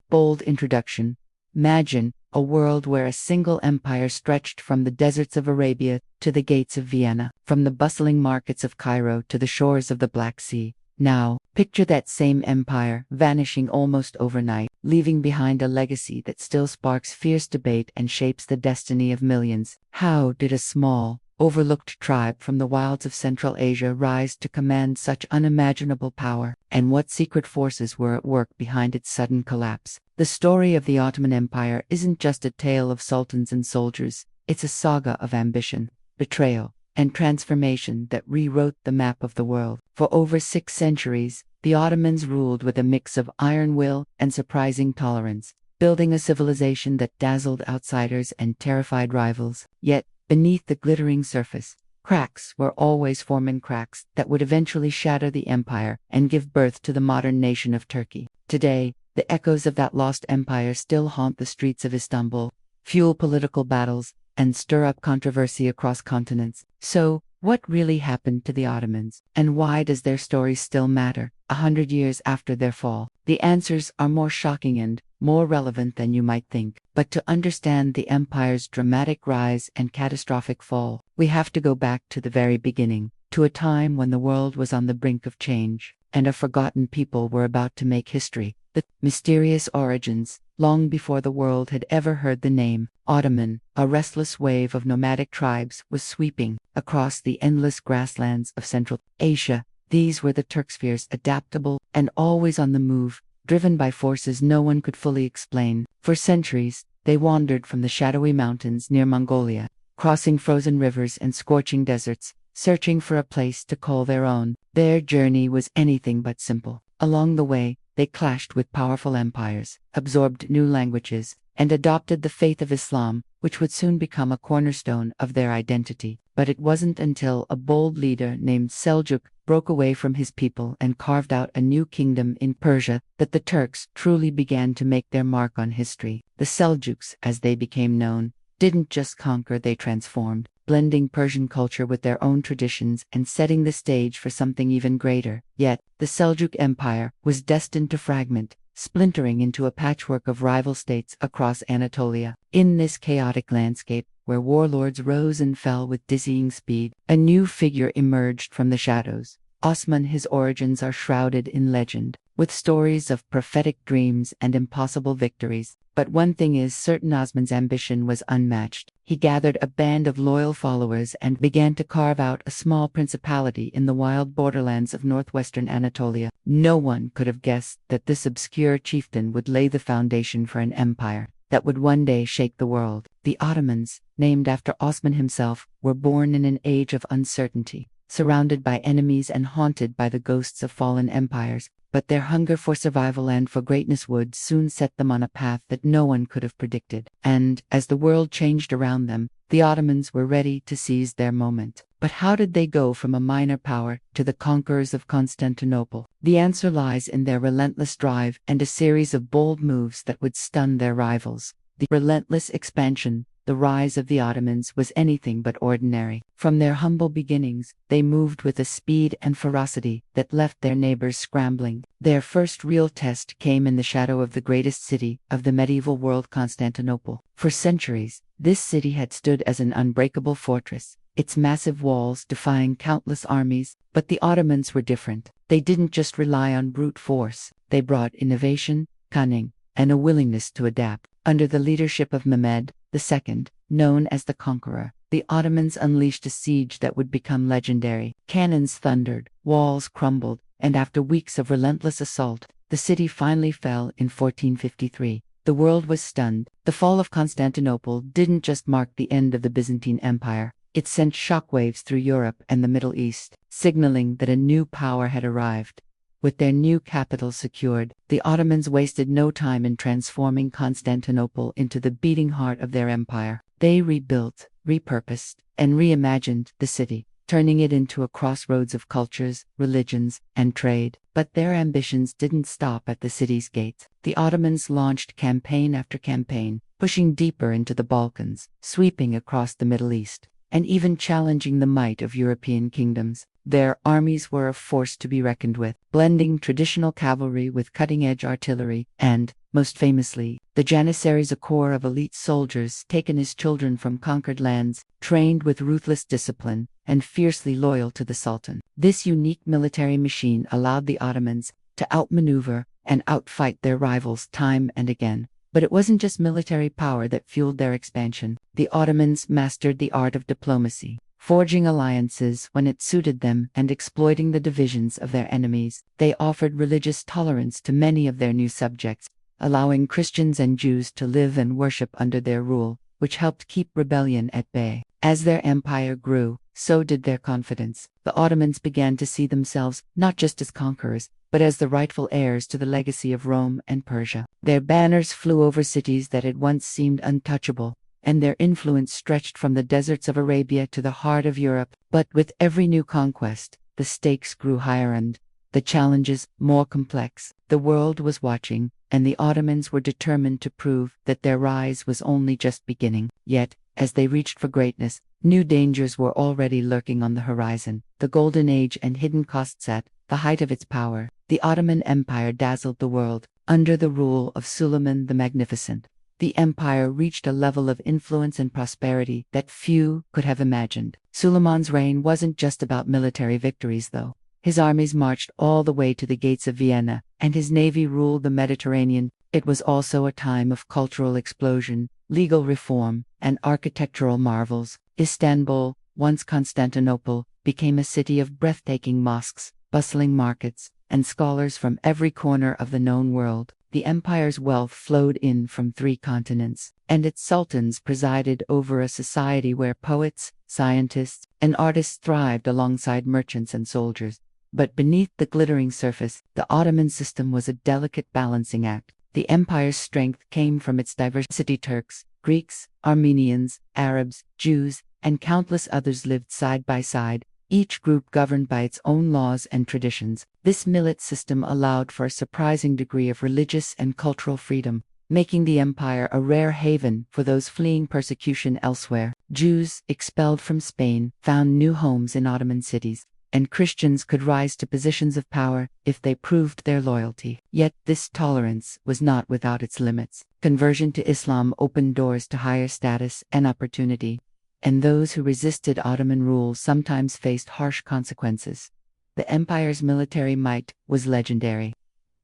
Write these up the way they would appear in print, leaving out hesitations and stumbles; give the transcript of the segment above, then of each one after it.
Bold introduction. Imagine a world where a single empire stretched from the deserts of Arabia to the gates of Vienna, from the bustling markets of Cairo to the shores of the Black Sea. Now, picture that same empire vanishing almost overnight, leaving behind a legacy that still sparks fierce debate and shapes the destiny of millions. How did a small, overlooked tribe from the wilds of Central Asia rise to command such unimaginable power? And what secret forces were at work behind its sudden collapse? The story of the Ottoman Empire isn't just a tale of sultans and soldiers, it's a saga of ambition, betrayal, and transformation that rewrote the map of the world. For over 6 centuries, the Ottomans ruled with a mix of iron will and surprising tolerance, building a civilization that dazzled outsiders and terrified rivals. Yet, beneath the glittering surface, cracks were always forming, cracks that would eventually shatter the empire and give birth to the modern nation of Turkey. Today, the echoes of that lost empire still haunt the streets of Istanbul, fuel political battles, and stir up controversy across continents. So, what really happened to the Ottomans? And why does their story still matter 100 years after their fall? The answers are more shocking and more relevant than you might think. But to understand the empire's dramatic rise and catastrophic fall, we have to go back to the very beginning, to a time when the world was on the brink of change, and a forgotten people were about to make history. The mysterious origins, long before the world had ever heard the name Ottoman. A restless wave of nomadic tribes was sweeping across the endless grasslands of Central Asia. These were the Turks, fierce, adaptable, and always on the move, driven by forces no one could fully explain. For centuries, they wandered from the shadowy mountains near Mongolia, crossing frozen rivers and scorching deserts, searching for a place to call their own. Their journey was anything but simple. Along the way, they clashed with powerful empires, absorbed new languages, and adopted the faith of Islam, which would soon become a cornerstone of their identity. But it wasn't until a bold leader named Seljuk broke away from his people and carved out a new kingdom in Persia that the Turks truly began to make their mark on history. The Seljuks, as they became known, didn't just conquer, they transformed, blending Persian culture with their own traditions and setting the stage for something even greater. Yet, the Seljuk Empire was destined to fragment, splintering into a patchwork of rival states across Anatolia. In this chaotic landscape, where warlords rose and fell with dizzying speed, a new figure emerged from the shadows. Osman. His origins are shrouded in legend, with stories of prophetic dreams and impossible victories. But one thing is certain: Osman's ambition was unmatched. He gathered a band of loyal followers and began to carve out a small principality in the wild borderlands of northwestern Anatolia. No one could have guessed that this obscure chieftain would lay the foundation for an empire that would one day shake the world. The Ottomans, named after Osman himself, were born in an age of uncertainty, surrounded by enemies and haunted by the ghosts of fallen empires. But their hunger for survival and for greatness would soon set them on a path that no one could have predicted. And, as the world changed around them, the Ottomans were ready to seize their moment. But how did they go from a minor power to the conquerors of Constantinople? The answer lies in their relentless drive and a series of bold moves that would stun their rivals. The relentless expansion, the rise of the Ottomans, was anything but ordinary. From their humble beginnings, they moved with a speed and ferocity that left their neighbors scrambling. Their first real test came in the shadow of the greatest city of the medieval world, Constantinople. For centuries, this city had stood as an unbreakable fortress, its massive walls defying countless armies. But the Ottomans were different. They didn't just rely on brute force. They brought innovation, cunning, and a willingness to adapt. Under the leadership of Mehmed II, known as the Conqueror, the Ottomans unleashed a siege that would become legendary. Cannons thundered, walls crumbled, and after weeks of relentless assault, the city finally fell in 1453. The world was stunned. The fall of Constantinople didn't just mark the end of the Byzantine Empire. It sent shockwaves through Europe and the Middle East, signaling that a new power had arrived. With their new capital secured, the Ottomans wasted no time in transforming Constantinople into the beating heart of their empire. They rebuilt, repurposed, and reimagined the city, turning it into a crossroads of cultures, religions, and trade. But their ambitions didn't stop at the city's gates. The Ottomans launched campaign after campaign, pushing deeper into the Balkans, sweeping across the Middle East, and even challenging the might of European kingdoms. Their armies were a force to be reckoned with, blending traditional cavalry with cutting-edge artillery and Most famously, the Janissaries, a corps of elite soldiers taken as children from conquered lands, trained with ruthless discipline, and fiercely loyal to the Sultan. This unique military machine allowed the Ottomans to outmaneuver and outfight their rivals time and again. But it wasn't just military power that fueled their expansion. The Ottomans mastered the art of diplomacy, forging alliances when it suited them and exploiting the divisions of their enemies. They offered religious tolerance to many of their new subjects, allowing Christians and Jews to live and worship under their rule, which helped keep rebellion at bay. As their empire grew, so did their confidence. The Ottomans began to see themselves not just as conquerors, but as the rightful heirs to the legacy of Rome and Persia. Their banners flew over cities that had once seemed untouchable, and their influence stretched from the deserts of Arabia to the heart of Europe. But with every new conquest, the stakes grew higher and the challenges more complex. The world was watching, and the Ottomans were determined to prove that their rise was only just beginning. Yet, as they reached for greatness, new dangers were already lurking on the horizon. The Golden Age and hidden costs at the height of its power, the Ottoman Empire dazzled the world. Under the rule of Suleiman the Magnificent, the empire reached a level of influence and prosperity that few could have imagined. Suleiman's reign wasn't just about military victories, though. His armies marched all the way to the gates of Vienna, and his navy ruled the Mediterranean. It was also a time of cultural explosion, legal reform, and architectural marvels. Istanbul, once Constantinople, became a city of breathtaking mosques, bustling markets, and scholars from every corner of the known world. The empire's wealth flowed in from 3 continents, and its sultans presided over a society where poets, scientists, and artists thrived alongside merchants and soldiers. But beneath the glittering surface, the Ottoman system was a delicate balancing act. The empire's strength came from its diversity. Turks, Greeks, Armenians, Arabs, Jews, and countless others lived side by side, each group governed by its own laws and traditions. This millet system allowed for a surprising degree of religious and cultural freedom, making the empire a rare haven for those fleeing persecution elsewhere. Jews, expelled from Spain, found new homes in Ottoman cities, and Christians could rise to positions of power if they proved their loyalty. Yet this tolerance was not without its limits. Conversion to Islam opened doors to higher status and opportunity, and those who resisted Ottoman rule sometimes faced harsh consequences. The empire's military might was legendary,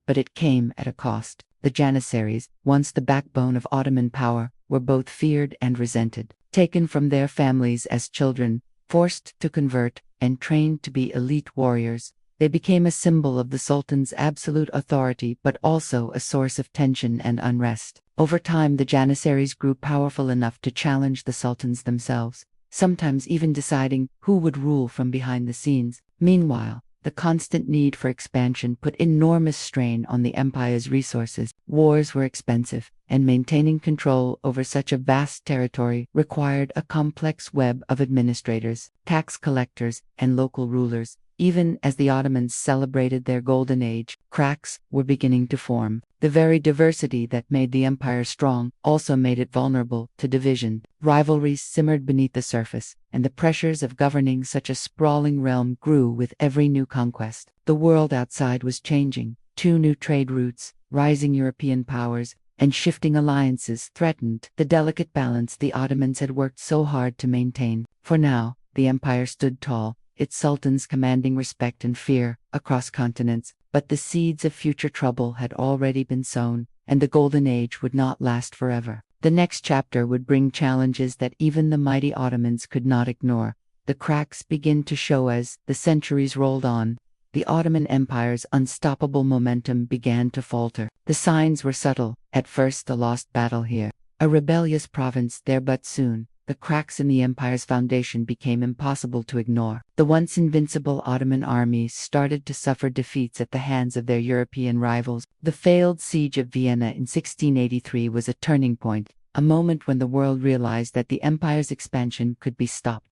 but it came at a cost. The Janissaries, once the backbone of Ottoman power, were both feared and resented. Taken from their families as children, forced to convert, and trained to be elite warriors, they became a symbol of the Sultan's absolute authority but also a source of tension and unrest. Over time, the Janissaries grew powerful enough to challenge the sultans themselves, sometimes even deciding who would rule from behind the scenes. Meanwhile, the constant need for expansion put enormous strain on the empire's resources. Wars were expensive, and maintaining control over such a vast territory required a complex web of administrators, tax collectors, and local rulers. Even as the Ottomans celebrated their golden age, cracks were beginning to form. The very diversity that made the empire strong also made it vulnerable to division. Rivalries simmered beneath the surface, and the pressures of governing such a sprawling realm grew with every new conquest. The world outside was changing. 2 new trade routes, rising European powers, and shifting alliances threatened the delicate balance the Ottomans had worked so hard to maintain. For now, the empire stood tall, its sultans commanding respect and fear across continents, but the seeds of future trouble had already been sown, and the Golden Age would not last forever. The next chapter would bring challenges that even the mighty Ottomans could not ignore. The cracks begin to show as the centuries rolled on. The Ottoman Empire's unstoppable momentum began to falter. The signs were subtle. At first, a lost battle here, a rebellious province there, but soon, the cracks in the empire's foundation became impossible to ignore. The once invincible Ottoman armies started to suffer defeats at the hands of their European rivals. The failed siege of Vienna in 1683 was a turning point, a moment when the world realized that the empire's expansion could be stopped.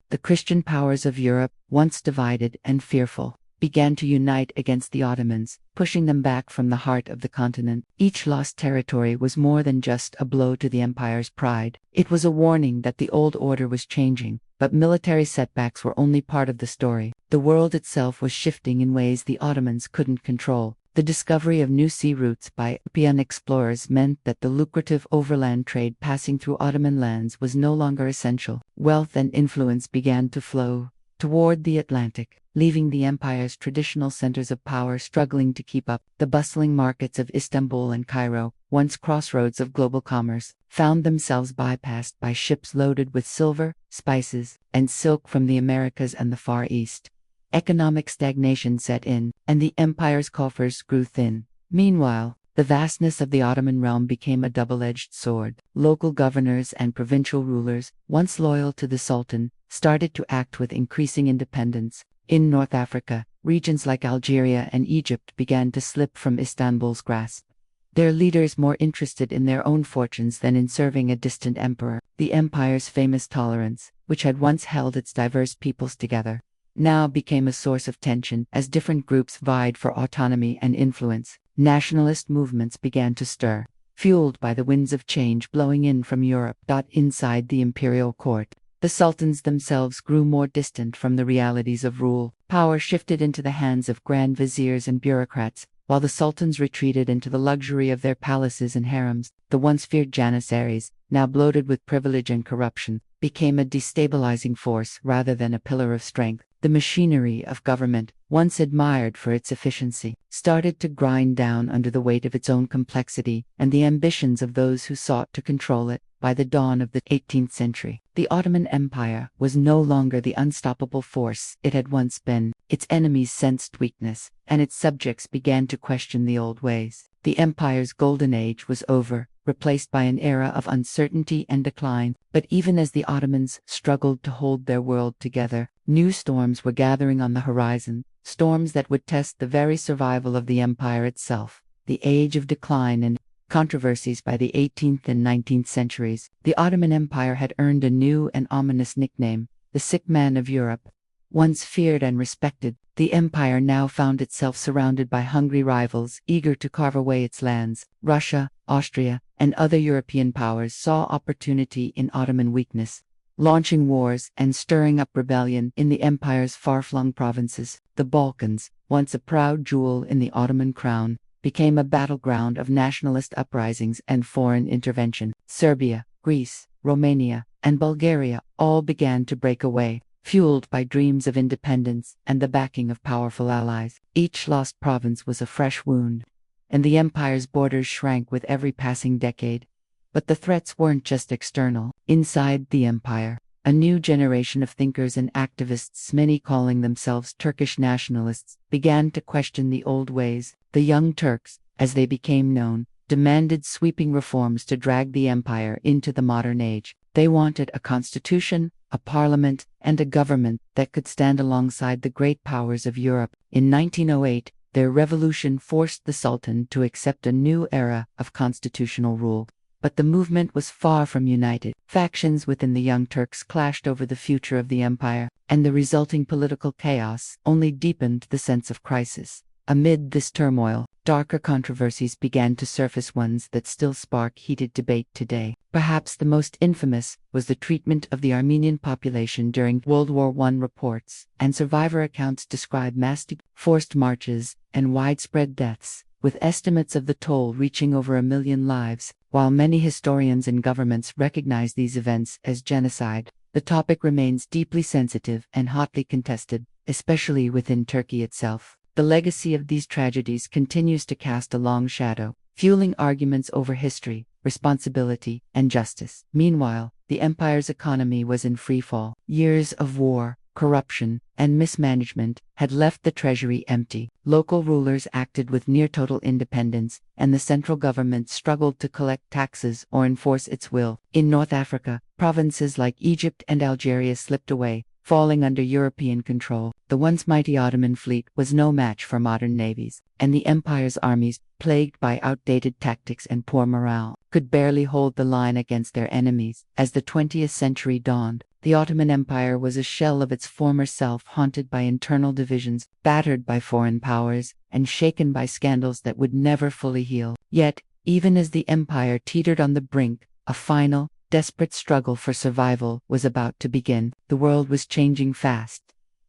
The Christian powers of Europe, once divided and fearful, began to unite against the Ottomans, pushing them back from the heart of the continent. Each lost territory was more than just a blow to the empire's pride. It was a warning that the old order was changing, but military setbacks were only part of the story. The world itself was shifting in ways the Ottomans couldn't control. The discovery of new sea routes by European explorers meant that the lucrative overland trade passing through Ottoman lands was no longer essential. Wealth and influence began to flow toward the Atlantic, leaving the empire's traditional centers of power struggling to keep up. The bustling markets of Istanbul and Cairo, once crossroads of global commerce, found themselves bypassed by ships loaded with silver, spices, and silk from the Americas and the Far East. Economic stagnation set in, and the empire's coffers grew thin. Meanwhile, the vastness of the Ottoman realm became a double-edged sword. Local governors and provincial rulers, once loyal to the Sultan, started to act with increasing independence. In North Africa, regions like Algeria and Egypt began to slip from Istanbul's grasp, their leaders more interested in their own fortunes than in serving a distant emperor. The empire's famous tolerance, which had once held its diverse peoples together, now became a source of tension as different groups vied for autonomy and influence. Nationalist movements began to stir, fueled by the winds of change blowing in from Europe. Inside the imperial court, the sultans themselves grew more distant from the realities of rule. Power shifted into the hands of grand viziers and bureaucrats, while the sultans retreated into the luxury of their palaces and harems. The once feared janissaries, now bloated with privilege and corruption, became a destabilizing force rather than a pillar of strength. The machinery of government, once admired for its efficiency, started to grind down under the weight of its own complexity and the ambitions of those who sought to control it. By the dawn of the 18th century, the Ottoman Empire was no longer the unstoppable force it had once been. Its enemies sensed weakness, and its subjects began to question the old ways. The empire's golden age was over, replaced by an era of uncertainty and decline. But even as the Ottomans struggled to hold their world together, new storms were gathering on the horizon, storms that would test the very survival of the empire itself. The age of decline and controversies. By the 18th and 19th centuries, the Ottoman Empire had earned a new and ominous nickname, the sick man of Europe. Once feared and respected, the empire now found itself surrounded by hungry rivals eager to carve away its lands. Russia, Austria, and other European powers saw opportunity in Ottoman weakness, launching wars and stirring up rebellion in the empire's far-flung provinces. The Balkans, once a proud jewel in the Ottoman crown, became a battleground of nationalist uprisings and foreign intervention. Serbia, Greece, Romania, and Bulgaria all began to break away, fueled by dreams of independence and the backing of powerful allies. Each lost province was a fresh wound, and the empire's borders shrank with every passing decade. But the threats weren't just external. Inside the empire, a new generation of thinkers and activists, many calling themselves Turkish nationalists, began to question the old ways. The Young Turks, as they became known, demanded sweeping reforms to drag the empire into the modern age. They wanted a constitution, a parliament, and a government that could stand alongside the great powers of Europe. In 1908, their revolution forced the Sultan to accept a new era of constitutional rule. But the movement was far from united. Factions within the Young Turks clashed over the future of the empire, and the resulting political chaos only deepened the sense of crisis. Amid this turmoil, darker controversies began to surface, ones that still spark heated debate today. Perhaps the most infamous was the treatment of the Armenian population during World War I. Reports and survivor accounts describe mass forced marches and widespread deaths, with estimates of the toll reaching over 1 million lives. While many historians and governments recognize these events as genocide, the topic remains deeply sensitive and hotly contested, especially within Turkey itself. The legacy of these tragedies continues to cast a long shadow, fueling arguments over history, responsibility, and justice. Meanwhile, the empire's economy was in freefall. Years of war, corruption, and mismanagement had left the treasury empty. Local rulers acted with near-total independence, and the central government struggled to collect taxes or enforce its will. In North Africa, provinces like Egypt and Algeria slipped away, falling under European control. The once mighty Ottoman fleet was no match for modern navies, and the empire's armies, plagued by outdated tactics and poor morale, could barely hold the line against their enemies. As the 20th century dawned, the Ottoman Empire was a shell of its former self, haunted by internal divisions, battered by foreign powers, and shaken by scandals that would never fully heal. Yet, even as the empire teetered on the brink, a final, desperate struggle for survival was about to begin. The world was changing fast,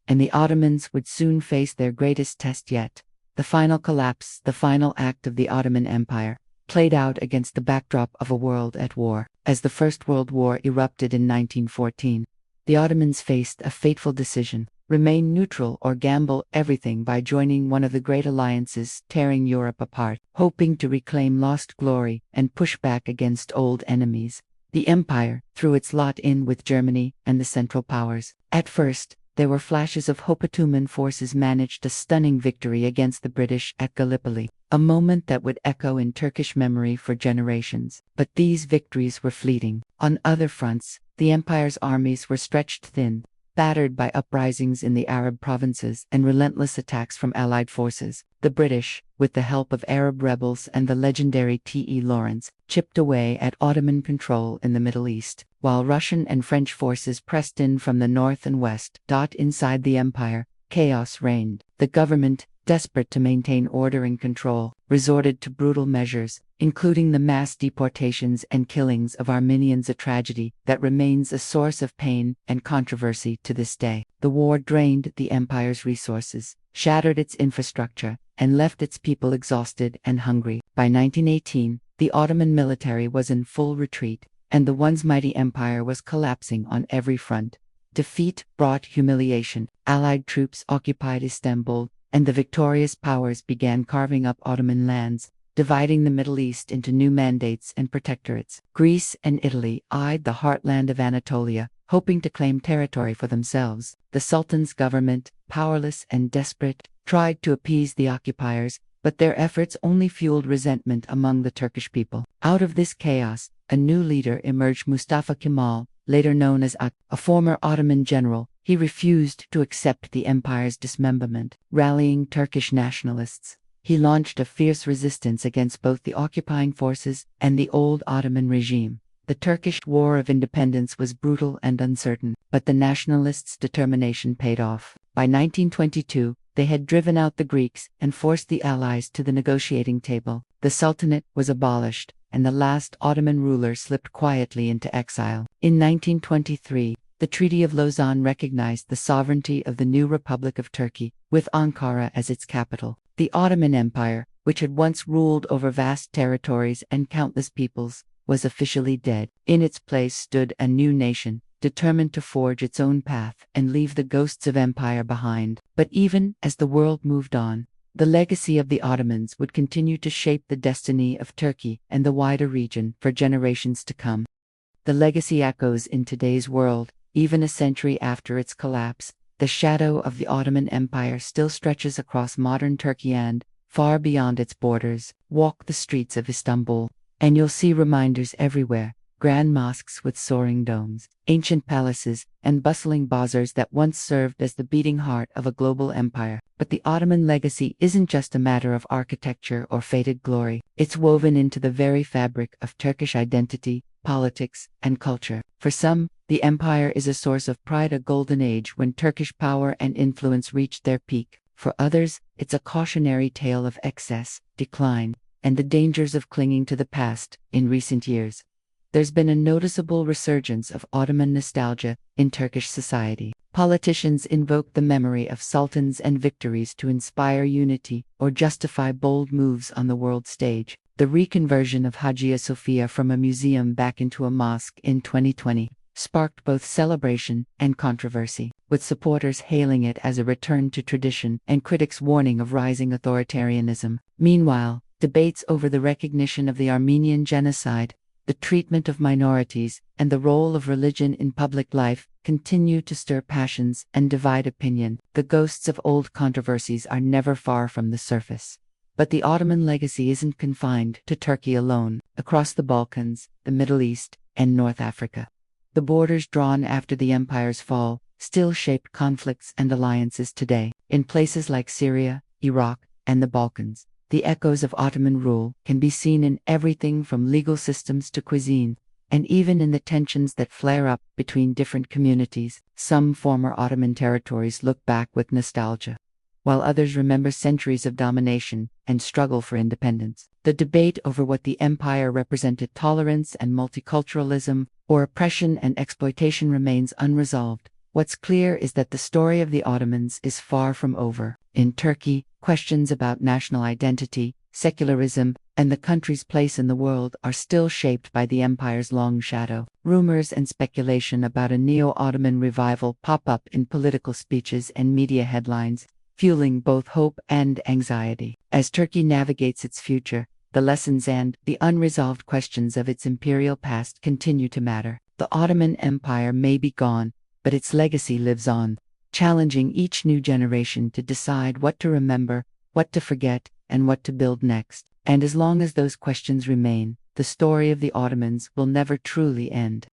and the Ottomans would soon face their greatest test yet. The final collapse, the final act of the Ottoman Empire, played out against the backdrop of a world at war. As the First World War erupted in 1914, the Ottomans faced a fateful decision: remain neutral or gamble everything by joining one of the great alliances tearing Europe apart. Hoping to reclaim lost glory and push back against old enemies, the empire threw its lot in with Germany and the Central Powers. At first, there were flashes of hope. Ottoman forces managed a stunning victory against the British at Gallipoli, a moment that would echo in Turkish memory for generations. But these victories were fleeting. On other fronts, the empire's armies were stretched thin, battered by uprisings in the Arab provinces and relentless attacks from allied forces. The British, with the help of Arab rebels and the legendary T.E. Lawrence, chipped away at Ottoman control in the Middle East, while Russian and French forces pressed in from the north and west. Inside the empire, chaos reigned. The government, desperate to maintain order and control, resorted to brutal measures, including the mass deportations and killings of Armenians, a tragedy that remains a source of pain and controversy to this day. The war drained the empire's resources, shattered its infrastructure, and left its people exhausted and hungry. By 1918, the Ottoman military was in full retreat, and the once mighty empire was collapsing on every front. Defeat brought humiliation. Allied troops occupied Istanbul, and the victorious powers began carving up Ottoman lands, dividing the Middle East into new mandates and protectorates. Greece and Italy eyed the heartland of Anatolia, hoping to claim territory for themselves. The Sultan's government, powerless and desperate, tried to appease the occupiers, but their efforts only fueled resentment among the Turkish people. Out of this chaos, a new leader emerged: Mustafa Kemal, later known as a former Ottoman general. He refused to accept the empire's dismemberment. Rallying Turkish nationalists, he launched a fierce resistance against both the occupying forces and the old Ottoman regime. The Turkish War of Independence was brutal and uncertain, but the nationalists' determination paid off. By 1922, they had driven out the Greeks and forced the Allies to the negotiating table. The Sultanate was abolished, and the last Ottoman ruler slipped quietly into exile. In 1923, the Treaty of Lausanne recognized the sovereignty of the new Republic of Turkey, with Ankara as its capital. The Ottoman Empire, which had once ruled over vast territories and countless peoples, was officially dead. In its place stood a new nation, determined to forge its own path and leave the ghosts of empire behind. But even as the world moved on, the legacy of the Ottomans would continue to shape the destiny of Turkey and the wider region for generations to come. The legacy echoes in today's world. Even a century after its collapse, the shadow of the Ottoman Empire still stretches across modern Turkey and, far beyond its borders. Walk the streets of Istanbul, and you'll see reminders everywhere: grand mosques with soaring domes, ancient palaces, and bustling bazaars that once served as the beating heart of a global empire. But the Ottoman legacy isn't just a matter of architecture or faded glory. It's woven into the very fabric of Turkish identity, politics, and culture. For some, the empire is a source of pride, a golden age when Turkish power and influence reached their peak. For others, it's a cautionary tale of excess, decline, and the dangers of clinging to the past. In recent years, there's been a noticeable resurgence of Ottoman nostalgia in Turkish society. Politicians invoke the memory of sultans and victories to inspire unity or justify bold moves on the world stage. The reconversion of Hagia Sophia from a museum back into a mosque in 2020 sparked both celebration and controversy, with supporters hailing it as a return to tradition and critics warning of rising authoritarianism. Meanwhile, debates over the recognition of the Armenian genocide, the treatment of minorities, and the role of religion in public life continue to stir passions and divide opinion. The ghosts of old controversies are never far from the surface. But the Ottoman legacy isn't confined to Turkey alone. Across the Balkans, the Middle East, and North Africa, the borders drawn after the empire's fall still shape conflicts and alliances today. In places like Syria, Iraq, and the Balkans, the echoes of Ottoman rule can be seen in everything from legal systems to cuisine, and even in the tensions that flare up between different communities. Some former Ottoman territories look back with nostalgia, while others remember centuries of domination and struggle for independence. The debate over what the empire represented, tolerance and multiculturalism, or oppression and exploitation, remains unresolved, What's clear is that the story of the Ottomans is far from over. In Turkey, questions about national identity, secularism, and the country's place in the world are still shaped by the empire's long shadow. Rumors and speculation about a neo-Ottoman revival pop up in political speeches and media headlines, fueling both hope and anxiety. As Turkey navigates its future, the lessons and the unresolved questions of its imperial past continue to matter. The Ottoman Empire may be gone, but its legacy lives on, challenging each new generation to decide what to remember, what to forget, and what to build next. And as long as those questions remain, the story of the Ottomans will never truly end.